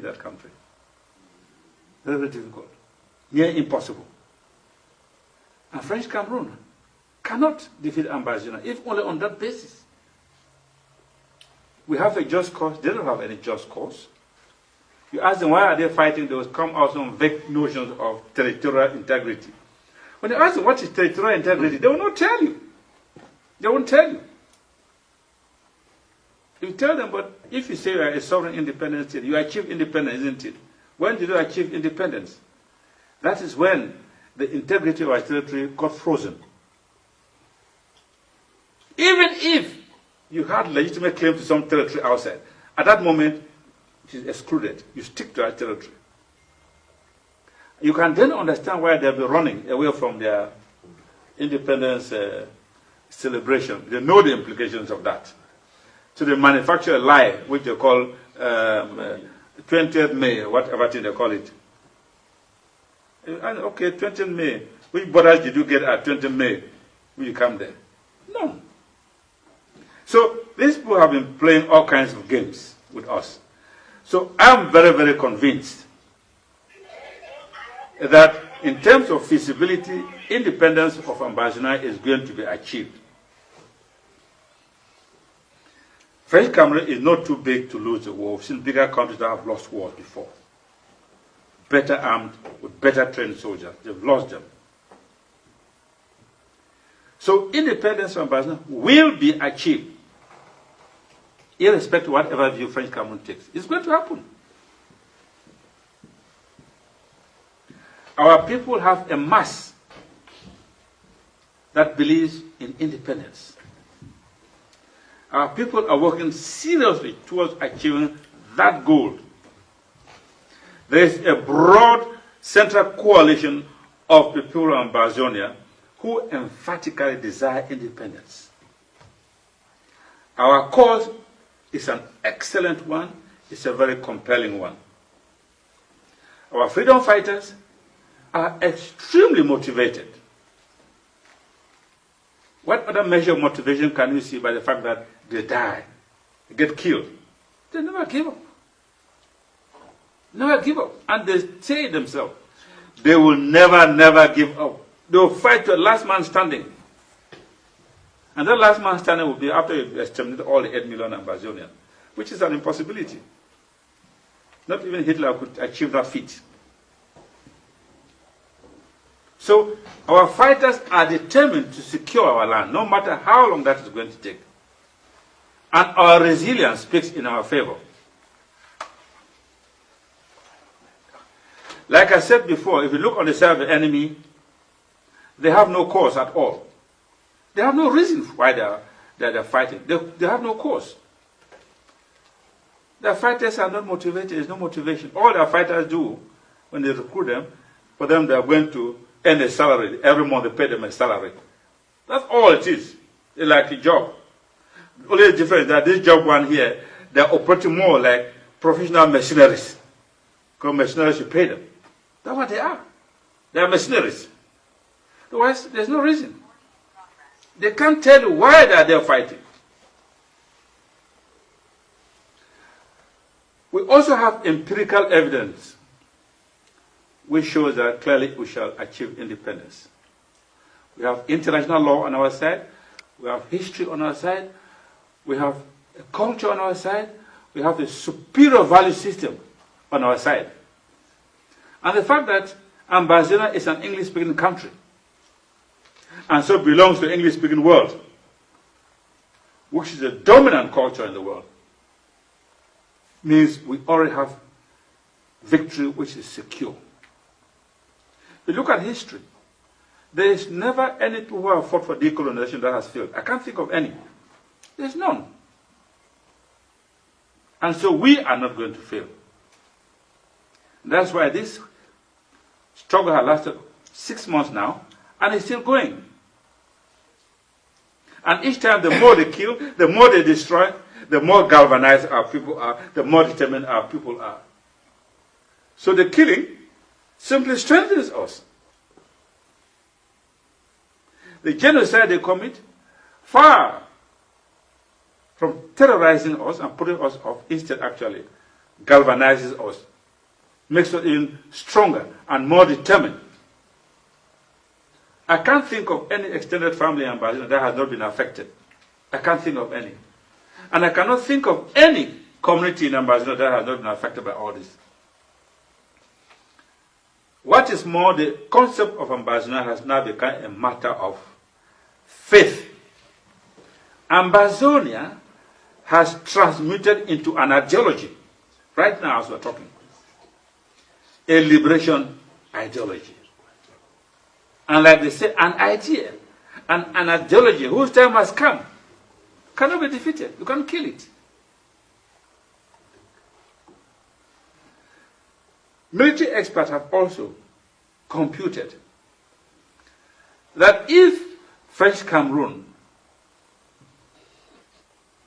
that country. Very, very difficult. Near impossible. And French Cameroon cannot defeat Ambazonia, if only on that basis. We have a just cause. They don't have any just cause. You ask them why are they fighting, they will come out some vague notions of territorial integrity. When you ask them what is territorial integrity, they will not tell you. They won't tell you. You tell them, but if you say you are a sovereign independent state, you achieve independence, isn't it? When did you achieve independence? That is when the integrity of our territory got frozen. Even if you had legitimate claim to some territory outside, at that moment, it is excluded. You stick to our territory. You can then understand why they'll be running away from their independence celebration. They know the implications of that. So they manufacture a lie, which they call 20th May, whatever thing they call it. And okay, 20th May. Which borders did you get at 20th May when you come there? No. So these people have been playing all kinds of games with us. So I'm very, very convinced that in terms of feasibility, independence of Ambazonia is going to be achieved. French Cameroon is not too big to lose the war. We've seen bigger countries that have lost wars before. Better armed, with better trained soldiers. They've lost them. So independence of Ambazonia will be achieved, irrespective of whatever view French Cameroon takes. It's going to happen. Our people have a mass that believes in independence. Our people are working seriously towards achieving that goal. There is a broad central coalition of the people of Ambazonia who emphatically desire independence. Our cause is an excellent one. It's a very compelling one. Our freedom fighters are extremely motivated. What other measure of motivation can you see by the fact that they die, they get killed? They never give up. Never give up. And they say themselves, they will never, never give up. They will fight to the last man standing. And that last man standing will be after you exterminate all the 8 million Ambazonians, which is an impossibility. Not even Hitler could achieve that feat. So our fighters are determined to secure our land, no matter how long that is going to take. And our resilience speaks in our favor. Like I said before, if you look on the side of the enemy, they have no cause at all. They have no reason why they're fighting. They have no cause. Their fighters are not motivated. There's no motivation. All their fighters do, when they recruit them, for them they are going to earn a salary. Every month they pay them a salary. That's all it is. It's like a job. The only difference is that this job one here, they're operating more like professional mercenaries. Because mercenaries, you pay them. That's what they are. They are mercenaries. Otherwise, there's no reason. They can't tell you why they're fighting. We also have empirical evidence which shows that clearly we shall achieve independence. We have international law on our side. We have history on our side. We have a culture on our side. We have a superior value system on our side. And the fact that Ambazonia is an English-speaking country, and so belongs to the English-speaking world, which is a dominant culture in the world, means we already have victory which is secure. If you look at history, there is never any people who have fought for decolonization that has failed. I can't think of any. There's none. And so we are not going to fail. That's why this struggle has lasted 6 months now, and it's still going. And each time, the more they kill, the more they destroy, the more galvanized our people are, the more determined our people are. So the killing simply strengthens us. The genocide they commit, far from terrorizing us and putting us off, instead actually galvanizes us makes us even stronger and more determined. I can't think of any extended family in Ambazonia that has not been affected. I can't think of any. And I cannot think of any community in Ambazonia that has not been affected by all this. What is more, the concept of Ambazonia has now become a matter of faith. Ambazonia has transmuted into an ideology, right now as we're talking, a liberation ideology. And like they say, an idea, an ideology whose time has come, cannot be defeated. You can't kill it. Military experts have also computed that if French Cameroon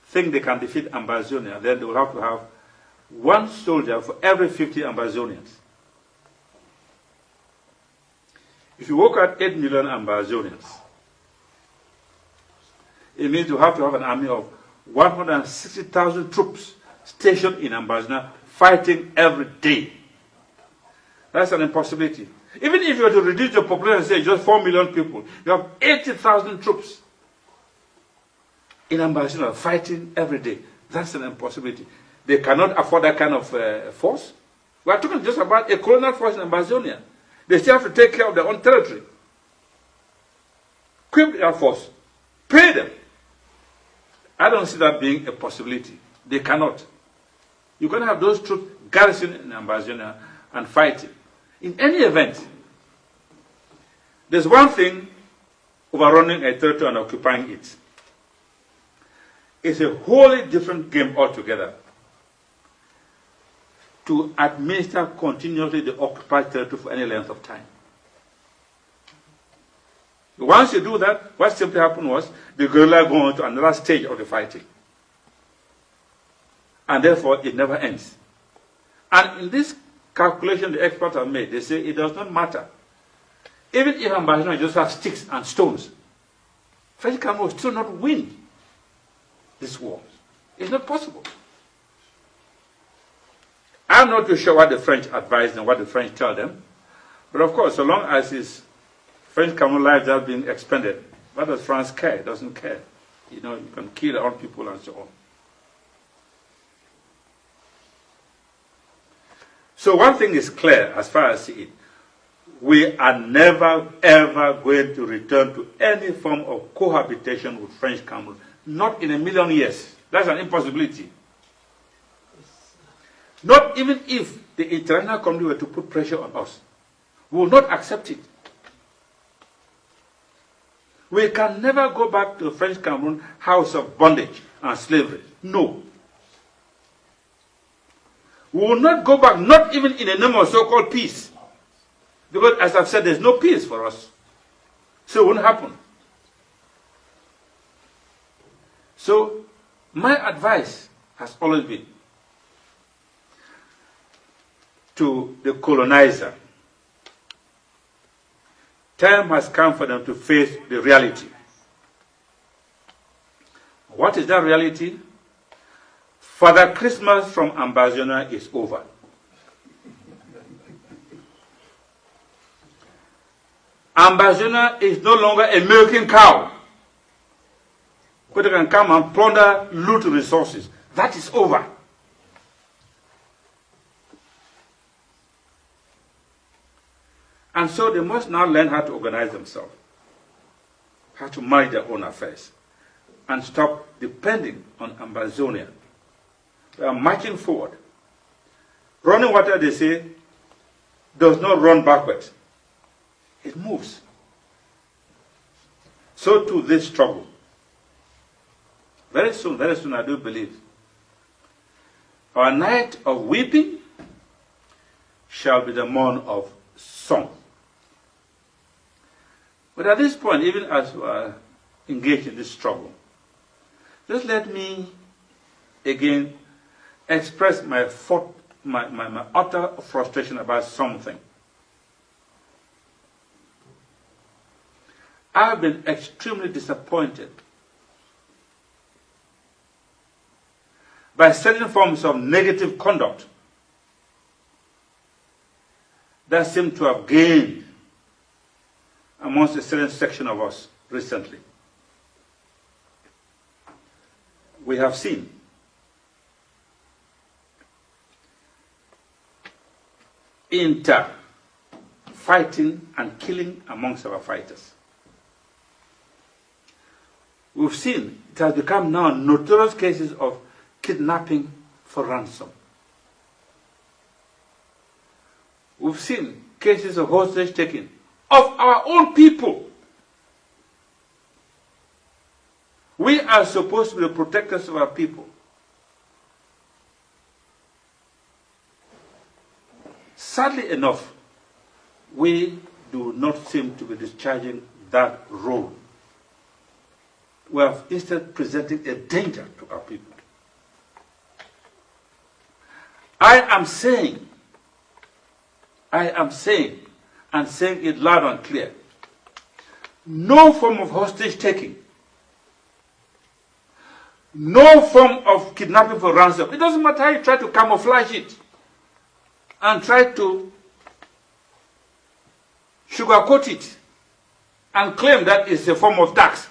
think they can defeat Ambazonia, then they will have to have one soldier for every 50 Ambazonians. If you work at 8 million Ambazonians, it means you have to have an army of 160,000 troops stationed in Ambazonia fighting every day. That's an impossibility. Even if you were to reduce the population, say just 4 million people, you have 80,000 troops in Ambazonia fighting every day. That's an impossibility. They cannot afford that kind of force. We are talking just about a colonial force in Ambazonia. They still have to take care of their own territory. Equip their force. Pay them. I don't see that being a possibility. They cannot. You can have those troops garrisoned in Ambazonia and fighting. In any event, there's one thing overrunning a territory and occupying it. It's a wholly different game altogether to administer continuously the occupied territory for any length of time. Once you do that, what simply happened was the guerrilla go on to another stage of the fighting. And therefore, it never ends. And in this calculation the experts have made, they say it does not matter. Even if Ambazonia just has sticks and stones, French Cameroon will still not win this war. It's not possible. I'm not too sure what the French advise and what the French tell them. But of course, so long as it's French Cameroon lives are being expended, what does France care? It doesn't care. You know, you can kill their own people and so on. So one thing is clear as far as I see it. We are never, ever going to return to any form of cohabitation with French Cameroon. Not in a million years. That's an impossibility. Not even if the international community were to put pressure on us. We will not accept it. We can never go back to the French Cameroon house of bondage and slavery. No. We will not go back, not even in the name of so-called peace. Because as I've said, there's no peace for us. So it won't happen. So my advice has always been to the colonizer. Time has come for them to face the reality. What is that reality? Father Christmas from Ambazonia is over. Ambazonia is no longer a milking cow where they can come and plunder, loot resources. That is over. And so they must now learn how to organize themselves, how to manage their own affairs, and stop depending on Ambazonia. They are marching forward. Running water, they say, does not run backwards. It moves. So too this struggle. Very soon, I do believe, our night of weeping shall be the morn of song. But at this point, even as we are engaged in this struggle, just let me again express my utter frustration about something. I have been extremely disappointed by certain forms of negative conduct that seems to have gained amongst a certain section of us recently. We have seen fighting and killing amongst our fighters. We've seen it has become now notorious cases of kidnapping for ransom. We've seen cases of hostage taking of our own people. We are supposed to be the protectors of our people. Sadly enough, we do not seem to be discharging that role. We are instead presenting a danger to our people. I am saying, and saying it loud and clear, no form of hostage taking, no form of kidnapping for ransom. It doesn't matter how you try to camouflage it and try to sugarcoat it and claim that it's a form of tax.